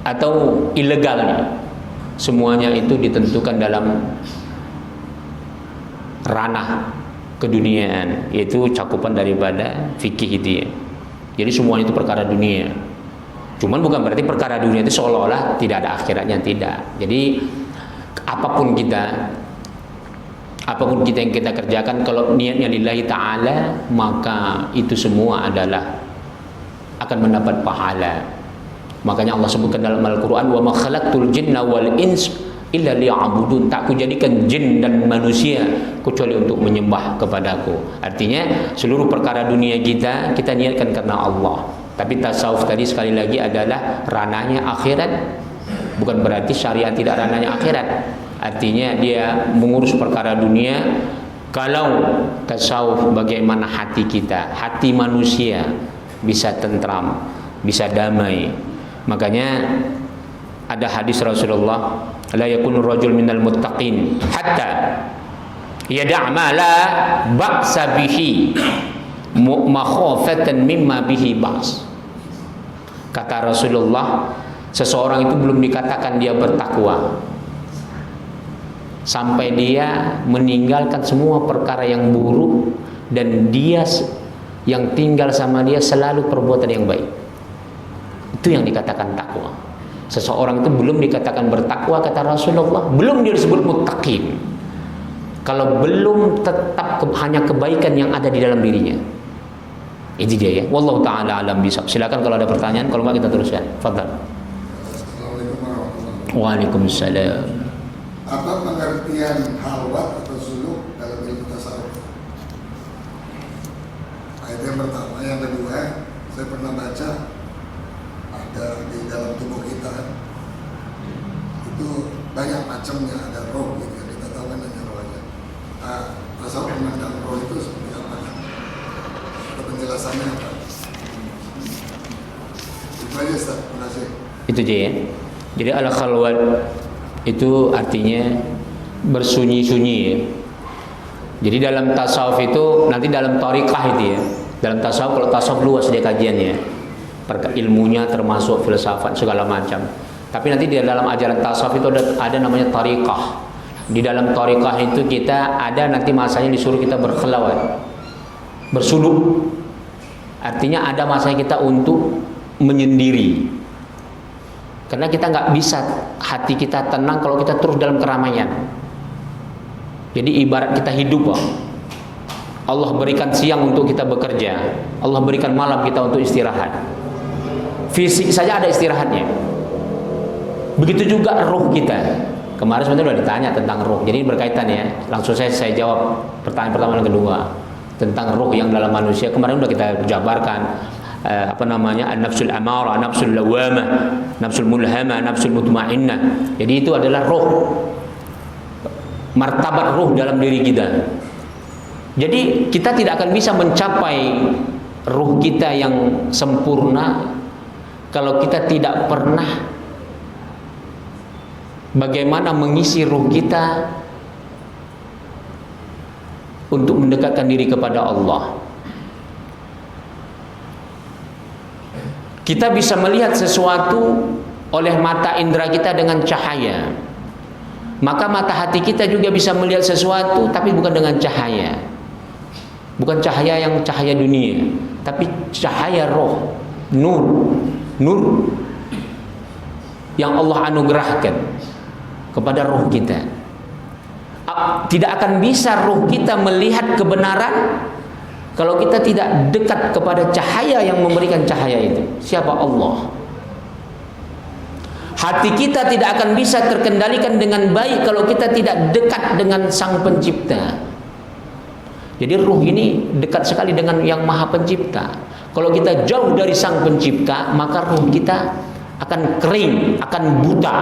atau ilegalnya, semuanya itu ditentukan dalam ranah keduniaan, yaitu cakupan daripada fikih itu ya. Jadi semuanya itu perkara dunia. Cuman bukan berarti perkara dunia itu seolah-olah tidak ada akhiratnya, tidak. Jadi apapun kita yang kita kerjakan, kalau niatnya lillahi ta'ala, maka itu semua adalah akan mendapat pahala. Makanya Allah sebutkan dalam Al-Quran, wa ma khalaqtul jinna wal ins illa liya'budun. Tak kujadikan jin dan manusia kecuali untuk menyembah kepadaku. Artinya seluruh perkara dunia kita niatkan karena Allah. Tapi tasawuf tadi sekali lagi adalah ranahnya akhirat. Bukan berarti syariat tidak ranahnya akhirat. Artinya dia mengurus perkara dunia. Kalau tasawuf bagaimana hati kita, hati manusia bisa tentram, bisa damai. Makanya ada hadis Rasulullah, la yakunu rajul minal muttaqin hatta Yada' ma la ba'sa bihi makhafatan mimma bihi ba's. Kata Rasulullah, seseorang itu belum dikatakan dia bertakwa sampai dia meninggalkan semua perkara yang buruk dan dia yang tinggal sama dia selalu perbuatan yang baik. Itu yang dikatakan takwa. Seseorang itu belum dikatakan bertakwa, kata Rasulullah, belum dia disebut muttaqin kalau belum tetap hanya kebaikan yang ada di dalam dirinya. Itu dia ya. Wallahu taala alam bisawab. Silakan kalau ada pertanyaan, kalau enggak kita teruskan. Fadhal. Assalamualaikum warahmatullahi wabarakatuh. Waalaikumsalam. Apa pengertian halwat atau suluk dalam ilmu tasawuf? Ayat yang pertama, yang kedua, saya pernah baca ada di dalam tubuh kita itu banyak macamnya, ada roh gitu. Kita tahu kan ada rohnya. Tasawuf memandang roh itu seperti apa? Atau penjelasannya apa? Itu aja, Ustaz. Terima kasih. Itu aja ya. Jadi al-khalwat itu artinya bersunyi-sunyi ya. Jadi dalam tasawuf itu, nanti dalam thariqah itu ya. Dalam tasawuf, kalau tasawuf luas dia kajiannya, ilmunya termasuk filsafat segala macam. Tapi nanti di dalam ajaran tasawuf itu ada namanya thariqah. Di dalam thariqah itu kita ada nanti masanya disuruh kita berkhalwat, bersuluk. Artinya ada masanya kita untuk menyendiri. Karena kita nggak bisa hati kita tenang kalau kita terus dalam keramaian. Jadi ibarat kita hidup, Allah berikan siang untuk kita bekerja, Allah berikan malam kita untuk istirahat. Fisik saja ada istirahatnya. Begitu juga roh kita. Kemarin sebenarnya sudah ditanya tentang roh, jadi berkaitan ya. Langsung saya jawab pertanyaan pertama dan kedua tentang roh yang dalam manusia. Kemarin sudah kita jabarkan. An-nafsul amarah, nafsul lawamah, nafsul mulhamah, nafsul mutmainnah. Jadi itu adalah roh, martabat roh dalam diri kita. Jadi kita tidak akan bisa mencapai roh kita yang sempurna kalau kita tidak pernah bagaimana mengisi roh kita untuk mendekatkan diri kepada Allah. Kita bisa melihat sesuatu oleh mata indera kita dengan cahaya. Maka mata hati kita juga bisa melihat sesuatu tapi bukan dengan cahaya. Bukan cahaya yang cahaya dunia, tapi cahaya roh, nur. Nur yang Allah anugerahkan kepada roh kita. Tidak akan bisa roh kita melihat kebenaran kalau kita tidak dekat kepada cahaya yang memberikan cahaya itu. Siapa? Allah. Hati kita tidak akan bisa terkendalikan dengan baik kalau kita tidak dekat dengan Sang Pencipta. Jadi ruh ini dekat sekali dengan Yang Maha Pencipta. Kalau kita jauh dari Sang Pencipta, maka ruh kita akan kering, akan buta.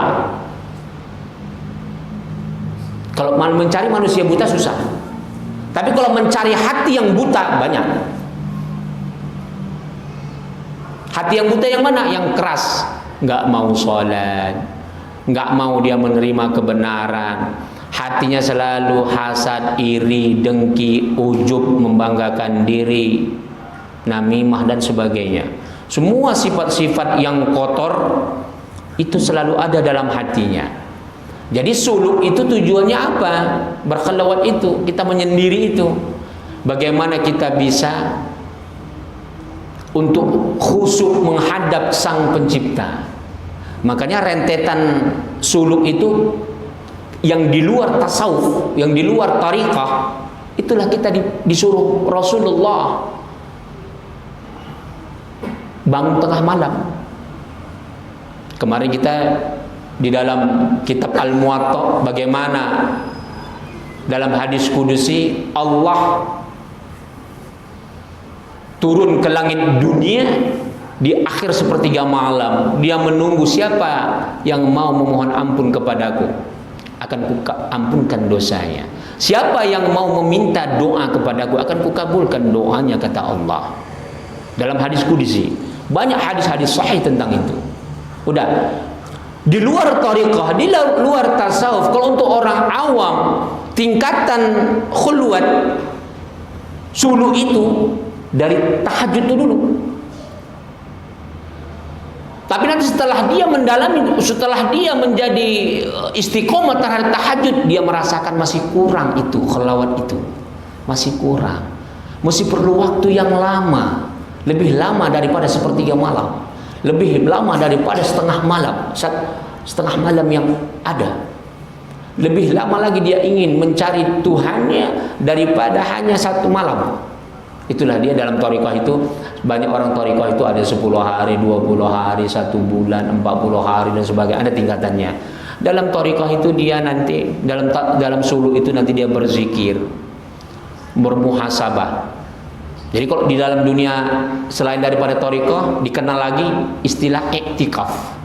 Kalau mencari manusia buta susah. Tapi kalau mencari hati yang buta banyak. Hati yang buta yang mana? Yang keras, nggak mau sholat, nggak mau dia menerima kebenaran. Hatinya selalu hasad, iri, dengki, ujub, membanggakan diri, namimah dan sebagainya. Semua sifat-sifat yang kotor itu selalu ada dalam hatinya. Jadi suluk itu tujuannya apa? Berkhalwat itu, kita menyendiri itu. Bagaimana kita bisa untuk khusyuk menghadap Sang Pencipta. Makanya rentetan suluk itu yang di luar tasawuf, yang di luar thariqah, itulah kita disuruh Rasulullah bangun tengah malam. Kemarin kita di dalam kitab Al-Muwatta bagaimana dalam hadis kudusi Allah turun ke langit dunia di akhir sepertiga malam. Dia menunggu siapa yang mau memohon ampun kepadaku, akan kuampunkan dosanya. Siapa yang mau meminta doa kepadaku, akan kukabulkan doanya, kata Allah dalam hadis kudusi. Banyak hadis-hadis sahih tentang itu. Udah di luar thariqah, di luar tasawuf, kalau untuk orang awam tingkatan khulwat sulu itu dari tahajud itu dulu. Tapi nanti setelah dia mendalami, setelah dia menjadi istiqomah terhadap tahajud, dia merasakan masih kurang itu khalwat itu, masih kurang, masih perlu waktu yang lama, lebih lama daripada sepertiga malam, lebih lama daripada setengah malam yang ada. Lebih lama lagi dia ingin mencari Tuhannya daripada hanya satu malam. Itulah dia dalam thariqah itu. Banyak orang thariqah itu ada 10 hari, 20 hari, 1 bulan, 40 hari dan sebagainya. Ada tingkatannya. Dalam thariqah itu dia nanti dalam suluk itu nanti dia berzikir, bermuhasabah. Jadi kalau di dalam dunia selain daripada thariqah dikenal lagi istilah iktikaf.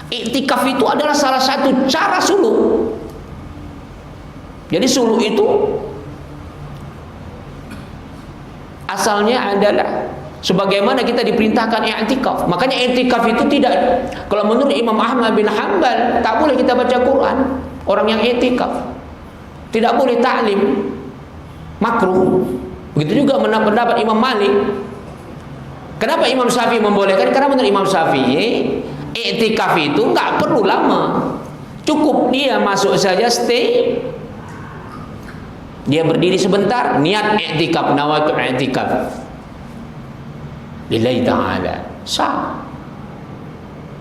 Iktikaf itu adalah salah satu cara suluk. Jadi suluk itu asalnya adalah sebagaimana kita diperintahkan i'tikaf. Makanya i'tikaf itu tidak, kalau menurut Imam Ahmad bin Hanbal, tak boleh kita baca Quran orang yang i'tikaf. Tidak boleh ta'lim, makruh. Begitu juga pendapat Imam Malik. Kenapa Imam Syafi'i membolehkan? Karena menurut Imam Syafi'i i'tikaf itu enggak perlu lama. Cukup dia masuk saja stay. Dia berdiri sebentar, niat i'tikaf, nawaitu i'tikaf lillahi ta'ala, sah.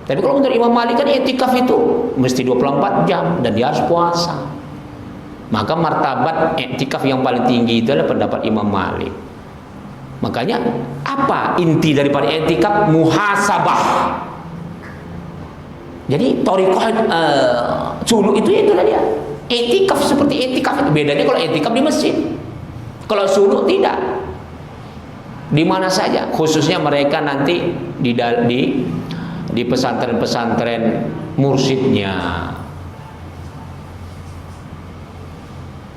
Tapi kalau menurut Imam Malik kan i'tikaf itu mesti 24 jam dan dia harus puasa. Maka martabat i'tikaf yang paling tinggi itu adalah pendapat Imam Malik. Makanya apa inti daripada i'tikaf? Muhasabah. Jadi thariqah suluk itu itulah dia. I'tikaf seperti i'tikaf itu. Bedanya kalau i'tikaf di masjid. Kalau suluk tidak. Di mana saja, khususnya mereka nanti di pesantren-pesantren mursyidnya.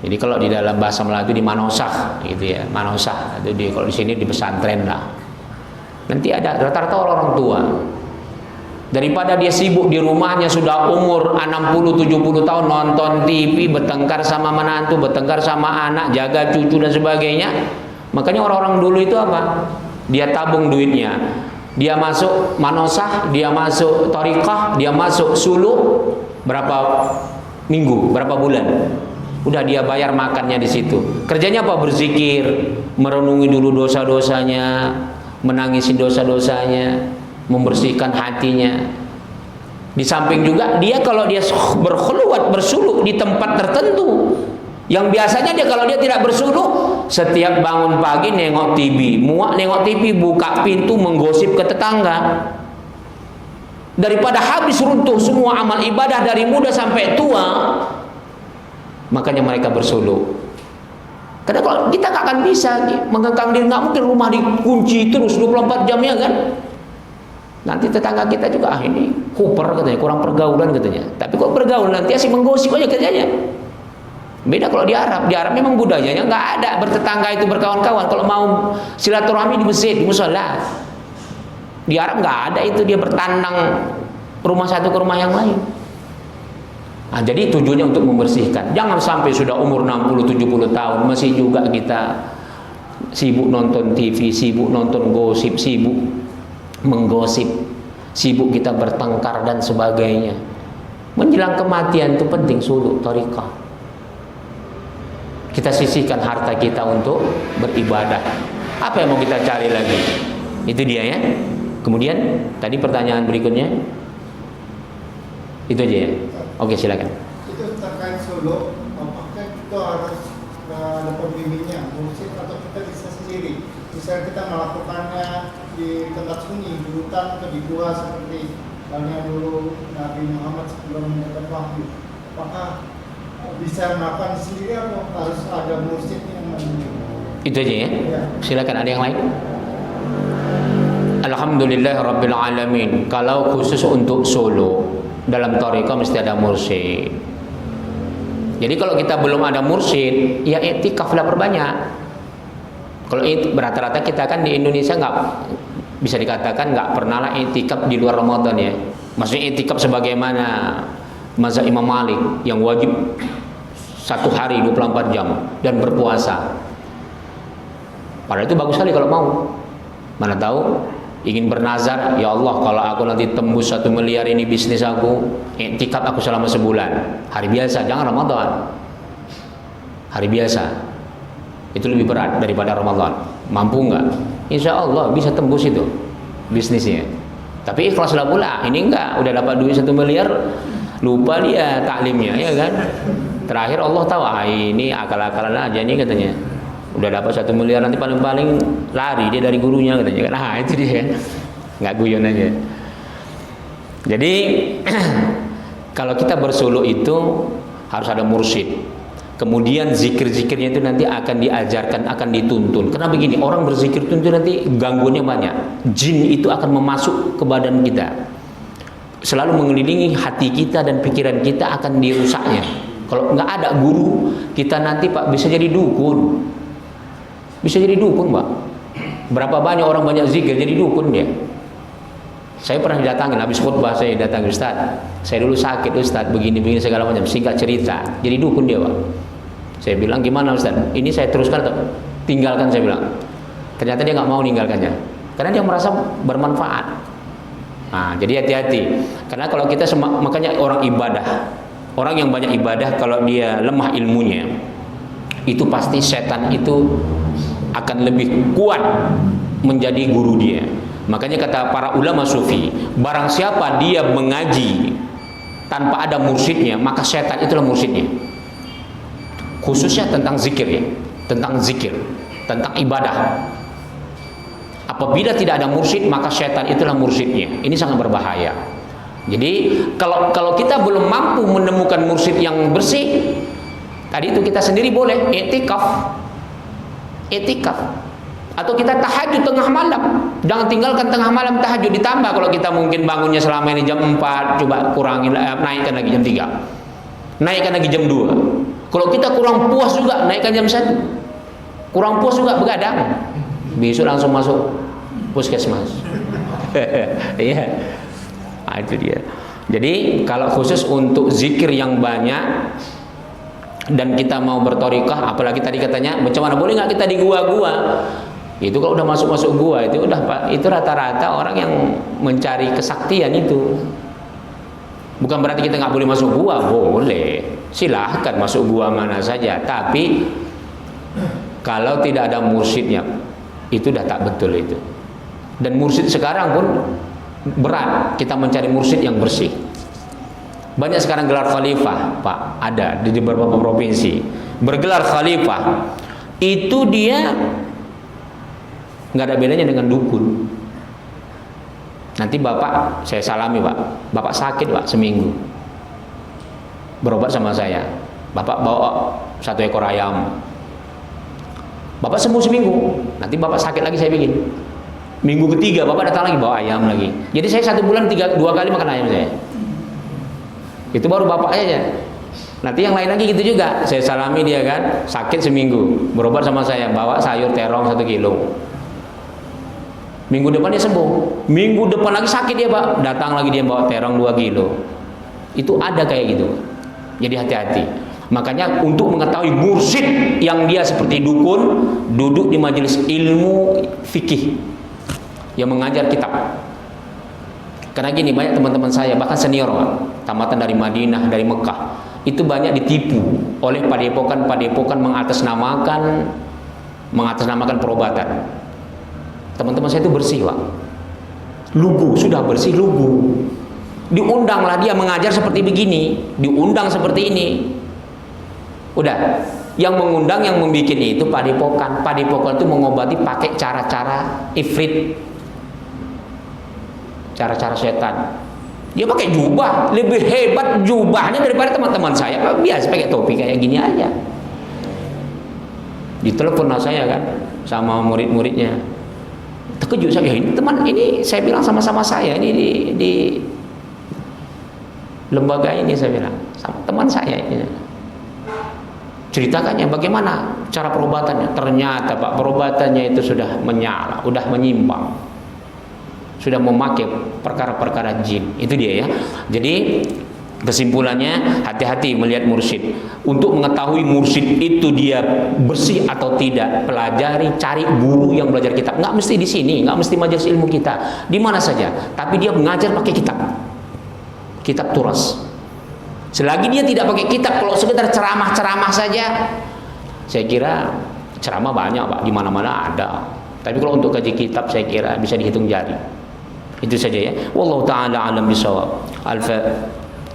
Jadi kalau di dalam bahasa Melayu itu di manosah gitu ya, manosah. Itu kalau di sini di pesantren lah. Nanti ada rata-rata orang tua. Daripada dia sibuk di rumahnya sudah umur 60-70 tahun nonton TV, bertengkar sama menantu, bertengkar sama anak, jaga cucu dan sebagainya. Makanya orang-orang dulu itu apa? Dia tabung duitnya. Dia masuk manosah, dia masuk thariqah, dia masuk suluk berapa minggu, berapa bulan. Udah dia bayar makannya di situ. Kerjanya apa? Berzikir, merenungi dulu dosa-dosanya, menangisi dosa-dosanya, membersihkan hatinya. Di samping juga dia kalau dia berkhulwat, bersuluk di tempat tertentu yang biasanya dia kalau dia tidak bersuluk, setiap bangun pagi nengok TV, muak nengok TV, buka pintu menggosip ke tetangga. Daripada habis runtuh semua amal ibadah dari muda sampai tua, makanya mereka bersuluk. Karena kalau kita nggak akan bisa mengekang diri, nggak mungkin rumah dikunci terus 24 jam ya kan. Nanti tetangga kita juga ini kuper katanya, kurang pergaulan katanya. Tapi kok pergaulan nanti asik menggosip aja kerjanya. Beda kalau di Arab memang budayanya nggak ada bertetangga itu berkawan-kawan. Kalau mau silaturahmi di masjid, di musola. Di Arab nggak ada itu, dia bertandang rumah satu ke rumah yang lain. Nah, jadi tujuannya untuk membersihkan. Jangan sampai sudah umur 60-70 tahun masih juga kita sibuk nonton TV, sibuk nonton gosip, sibuk menggosip, sibuk kita bertengkar dan sebagainya. Menjelang kematian itu penting suluk thariqah. Kita sisihkan harta kita untuk beribadah. Apa yang mau kita cari lagi? Itu dia ya. Kemudian tadi pertanyaan berikutnya itu aja ya. Oke, silakan. Itu terkait suluk, apakah kita harus ada pembimbingnya, mursyid, atau kita bisa sendiri? Misalnya kita melakukannya di tempat sunyi, di hutan atau di gua seperti halnya dulu Nabi Muhammad sebelum mendapat wahyu. Apakah bisa melakukan sendiri atau harus ada mursyid yang membimbing? Itu aja ya. Ya. Silakan, ada yang lain. Alhamdulillah Rabbil Alamin. Kalau khusus untuk solo dalam thariqah mesti ada mursyid. Jadi kalau kita belum ada mursyid, ya i'tikaflah perbanyak. Kalau rata-rata kita kan di Indonesia nggak bisa dikatakan nggak pernah lah i'tikaf di luar Ramadan ya. Maksudnya i'tikaf sebagaimana mazhab Imam Malik yang wajib 1 hari 24 jam dan berpuasa. Padahal itu bagus sekali kalau mau. Mana tahu ingin bernazar, ya Allah kalau aku nanti tembus 1 miliar ini bisnis aku, iktikaf aku selama sebulan. Hari biasa, jangan Ramadan. Hari biasa. Itu lebih berat daripada Ramadan. Mampu nggak? Insya Allah bisa tembus itu bisnisnya. Tapi ikhlaslah pula. Ini enggak, udah dapat duit 1 miliar, lupa dia taklimnya, ya kan? Terakhir Allah tahu, ini akal-akalan aja nih katanya. Udah dapat 1 miliar nanti paling-paling lari dia dari gurunya katanya. Nah itu dia, nggak guyon aja. Jadi kalau kita bersuluk itu harus ada mursyid. Kemudian zikir-zikirnya itu nanti akan diajarkan, akan dituntun. Karena begini, orang berzikir itu nanti gangguannya banyak. Jin itu akan memasuk ke badan kita, selalu mengelilingi hati kita dan pikiran kita akan dirusaknya. Kalau nggak ada guru, kita nanti Pak bisa jadi dukun. Bisa jadi dukun, Pak. Berapa banyak orang banyak zikir jadi dukun dia. Saya pernah didatangin, habis khutbah saya datang, Ustaz, saya dulu sakit Ustaz, begini-begini segala macam, singkat cerita. Jadi dukun dia, Pak. Saya bilang, gimana Ustaz? Ini saya teruskan atau tinggalkan, saya bilang. Ternyata dia nggak mau meninggalkannya. Karena dia merasa bermanfaat. Nah, jadi hati-hati. Karena kalau kita makanya orang ibadah, orang yang banyak ibadah kalau dia lemah ilmunya, itu pasti setan itu akan lebih kuat menjadi guru dia. Makanya kata para ulama sufi, barang siapa dia mengaji tanpa ada mursyidnya, maka setan itulah mursyidnya. Khususnya tentang zikir ya, tentang zikir, tentang ibadah. Apabila tidak ada mursyid, maka setan itulah mursyidnya. Ini sangat berbahaya. Jadi kalau kita belum mampu menemukan mursyid yang bersih, tadi itu kita sendiri boleh i'tikaf. Atau kita tahajud tengah malam. Jangan tinggalkan tengah malam tahajud, ditambah kalau kita mungkin bangunnya selama ini jam 4, coba kurangin, naikkan lagi jam 3. Naikkan lagi jam 2. Kalau kita kurang puas juga, naikkan jam 1. Kurang puas juga begadang. Besok langsung masuk puskesmas. Iya. Nah, itu dia. Jadi kalau khusus untuk zikir yang banyak dan kita mau bertorikah, apalagi tadi katanya macam mana boleh nggak kita di gua-gua? Itu kalau udah masuk gua itu udah Pak, itu rata-rata orang yang mencari kesaktian itu. Bukan berarti kita nggak boleh masuk gua, boleh, silahkan masuk gua mana saja. Tapi kalau tidak ada mursyidnya, itu udah tak betul itu. Dan mursyid sekarang pun berat, kita mencari mursyid yang bersih. Banyak sekarang gelar khalifah, Pak, ada di beberapa provinsi. Bergelar khalifah, itu dia nggak ada bedanya dengan dukun. Nanti Bapak, saya salami Pak, Bapak sakit Pak seminggu, berobat sama saya. Bapak bawa 1 ekor ayam, Bapak sembuh seminggu. Nanti Bapak sakit lagi, saya bikin. Minggu ketiga Bapak datang lagi bawa ayam lagi. Jadi saya 1 bulan 2 kali makan ayam saya. Itu baru Bapak aja. Nanti yang lain lagi gitu juga. Saya salami dia kan, sakit seminggu, berobat sama saya, bawa sayur terong 1 kilo. Minggu depan dia sembuh. Minggu depan lagi sakit dia Pak, datang lagi dia bawa terong 2 kilo. Itu ada kayak gitu. Jadi hati-hati. Makanya untuk mengetahui mursyid yang dia seperti dukun, duduk di majelis ilmu fikih yang mengajar kitab. Karena gini, banyak teman-teman saya bahkan senior Pak, tamatan dari Madinah, dari Mekah, itu banyak ditipu oleh padepokan-padepokan mengatasnamakan perobatan. Teman-teman saya itu bersih Pak, lugu, sudah bersih lugu. Diundanglah dia mengajar seperti begini, diundang seperti ini. Udah, yang mengundang, yang membuat itu padepokan. Padepokan itu mengobati pakai cara-cara ifrit, cara-cara setan. Dia pakai jubah, lebih hebat jubahnya daripada teman-teman saya. Biasa pakai topi kayak gini aja. Ditelepon saya kan sama murid-muridnya. Terkejut saya, ini teman, ini saya bilang sama-sama saya ini di lembaga ini, saya bilang sama teman saya ini. Ceritakannya bagaimana cara perobatannya. Ternyata Pak, perobatannya itu sudah menyala, sudah menyimpang, sudah memakai perkara-perkara jin. Itu dia ya. Jadi Kesimpulannya, hati-hati melihat mursyid. Untuk mengetahui mursyid itu dia bersih atau tidak, pelajari, cari guru yang belajar kitab. Nggak mesti di sini, nggak mesti majelis ilmu kita, di mana saja. Tapi dia mengajar pakai kitab, kitab turas. Selagi dia tidak pakai kitab, kalau sekedar ceramah-ceramah saja, saya kira ceramah banyak Pak, di mana-mana ada. Tapi kalau untuk kaji kitab, saya kira bisa dihitung jari. Itu saja ya. Wallahu taala alam bisawab.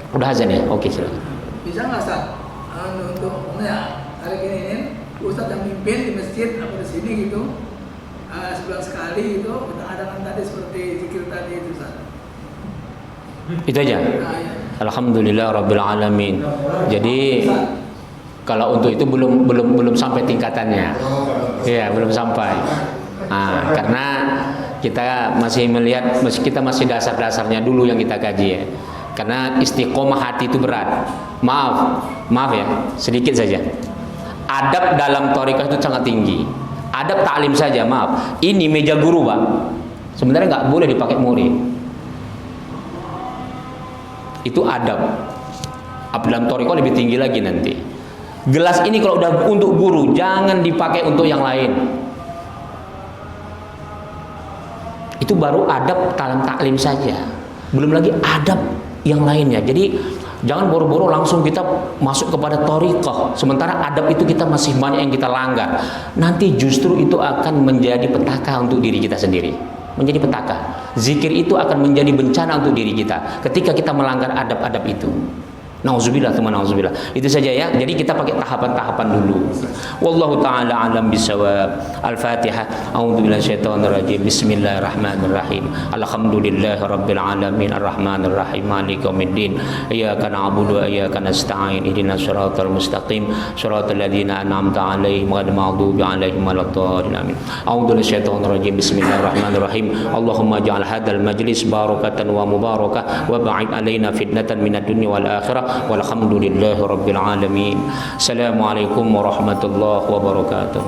Udah azan ya? Oke, silakan. Bisa nggak Ustaz? Untuk hari ini Ustaz yang mimpin di masjid atau di sini gitu, sebulan sekali gitu, kita adakan tadi seperti zikir tadi itu Ustaz. Itu aja. Ya. Alhamdulillah Rabbil Alamin. Jadi kalau untuk itu belum sampai tingkatannya. Iya, belum sampai. Karena kita masih melihat, kita masih dasar-dasarnya dulu yang kita kaji ya. Karena istiqomah hati itu berat. Maaf ya, sedikit saja. Adab dalam thariqah itu sangat tinggi. Adab taklim saja, maaf. Ini meja guru Pak, sebenarnya nggak boleh dipakai murid. Itu adab. Dalam thariqah lebih tinggi lagi nanti. Gelas ini kalau udah untuk guru, jangan dipakai untuk yang lain. Itu baru adab dalam taklim saja. Belum lagi adab yang lainnya. Jadi jangan boro-boro langsung kita masuk kepada thariqah, sementara adab itu kita masih banyak yang kita langgar. Nanti justru itu akan menjadi petaka untuk diri kita sendiri. Menjadi petaka. Zikir itu akan menjadi bencana untuk diri kita ketika kita melanggar adab-adab itu. Nauzubillah, teman, nauzubillah. Itu saja ya. Jadi kita pakai tahapan-tahapan dulu. Wallahu taala alam bisawab. Al-Fatihah. A'udzubillahi minasyaitonirrajim. Bismillahirrahmanirrahim. Alhamdulillahi rabbil alamin arrahmanir rahim maliki yaumiddin. Iyyaka na'budu wa iyyaka nasta'in. Ihdinas siratal mustaqim. Siratal ladzina an'amta 'alaihim ghairil maghdubi 'alaihim waladdallin. Amin. A'udzubillahi minasyaitonirrajim. Bismillahirrahmanirrahim. Allahumma ja'al hadzal majlis barakatan wa mubarakah wa ba'id 'alaina fitnatan minad dunya wal akhirah. Walhamdulillahi rabbil alamin. Assalamualaikum warahmatullahi wabarakatuh.